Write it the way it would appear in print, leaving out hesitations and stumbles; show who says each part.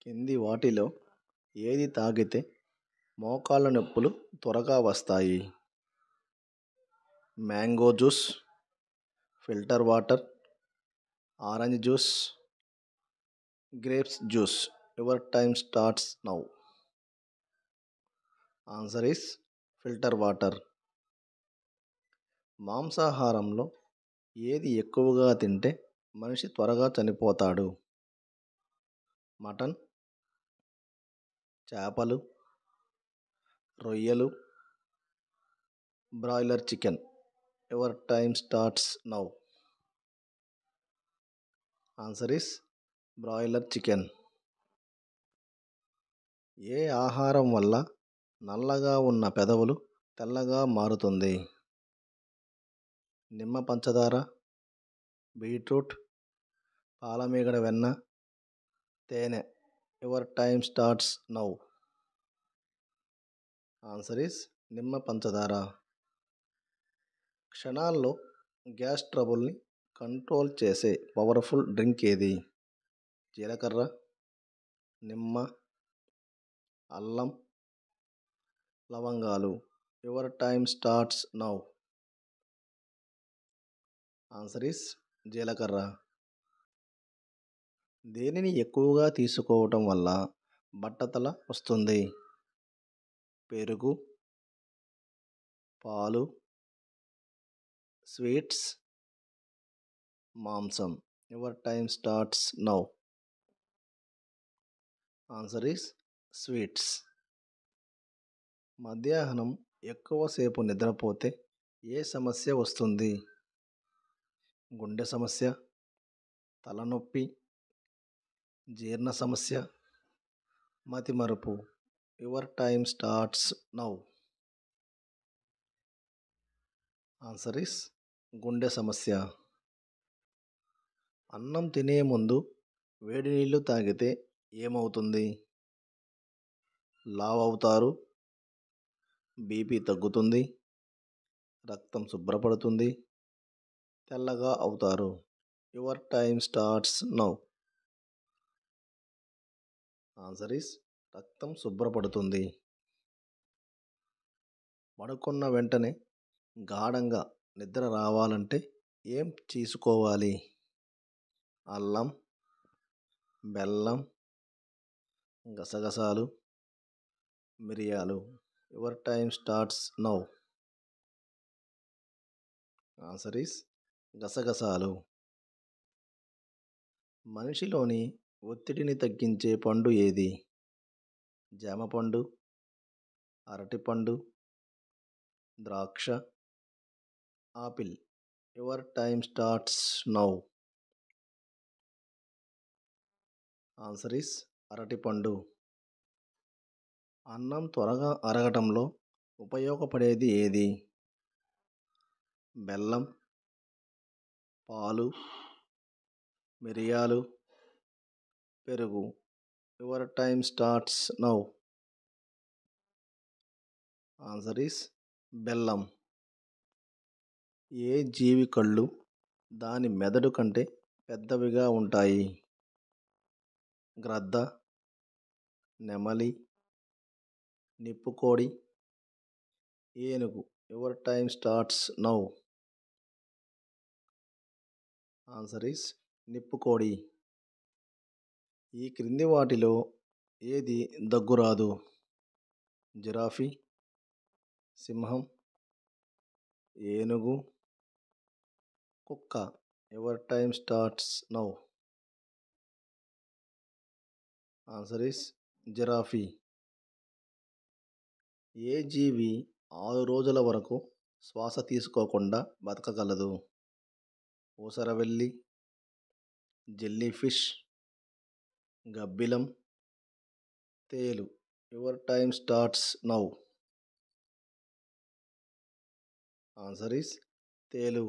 Speaker 1: కింది వాటిలో ఏది తాగితే మోకాళ్ళ నొప్పులు త్వరగా వస్తాయి? Mango juice, filter water, orange juice, grapes juice. Your time starts now. Answer is filter water. మాంసాహారంలో ఏది ఎక్కువగా తింటే మనిషి త్వరగా చనిపోతాడు? మటన్, చేపలు, రొయ్యలు, broiler chicken. Your time starts now. Answer is broiler chicken. ఏ ఆహారం వల్ల నల్లగా ఉన్న పెదవులు తెల్లగా మారుతుంది? నిమ్మ పంచదార, బీట్రూట్, పాలమీగడ వెన్న, తేనె. Your time starts now. Answer is నిమ్మ పంచదార. క్షణాల్లో గ్యాస్ ట్రబుల్ని కంట్రోల్ చేసే పవర్ఫుల్ డ్రింక్ ఏది? జీలకర్ర, నిమ్మ, అల్లం, లవంగాలు. Your time starts now. Answer is జీలకర్ర. దేనిని ఎక్కువగా తీసుకోవటం వల్ల బట్టతల వస్తుంది? పెరుగు, పాలు, స్వీట్స్, మాంసం. Your time starts now. Answer is sweets. మధ్యాహ్నం ఎక్కువసేపు నిద్రపోతే ఏ సమస్య వస్తుంది? గుండె సమస్య, తలనొప్పి, జీర్ణ సమస్య, మతిమరుపు. Your time starts now. Answer is గుండె సమస్య. అన్నం తినే ముందు వేడి నీళ్ళు తాగితే ఏమవుతుంది? లావు అవుతారు, బీపీ తగ్గుతుంది, రక్తం శుభ్రపడుతుంది, తెల్లగా అవుతారు. Your time starts now. Answer is రక్తం శుభ్రపడుతుంది. పడుకున్న వెంటనే గాఢంగా నిద్ర రావాలంటే ఏం తీసుకోవాలి? అల్లం, బెల్లం, గసగసాలు, మిరియాలు. Your time starts now. Answer is గసగసాలు. మనిషిలోని ఒత్తిడిని తగ్గించే పండు ఏది? జామ పండు, అరటిపండు, ద్రాక్ష, apple. Your time starts now. Answer is అరటిపండు. అన్నం త్వరగా అరగటంలో ఉపయోగపడేది ఏది? బెల్లం, పాలు, మిరియాలు, పెరుగు. Your time starts now. Answer is బెల్లం. ఏ జీవి కళ్ళు దాని మెదడు కంటే పెద్దవిగా ఉంటాయి? గ్రద్ద, నెమలి, నిప్పుకోడి, ఏనుగు. Your time starts now. Answer is నిప్పుకోడి. ఈ క్రింది వాటిలో ఏది దగ్గురాదు? జిరాఫీ, సింహం, ఏనుగు, కుక్క. Your time starts now. Answer is giraffe. ఏ జీవి 6 రోజుల వరకు శ్వాస తీసుకోకుండా బతకగలదు? ఊసరవెల్లి, జెల్లీ ఫిష్, గబ్బిలం, తేలు. Your time starts now. Answer is తేలు.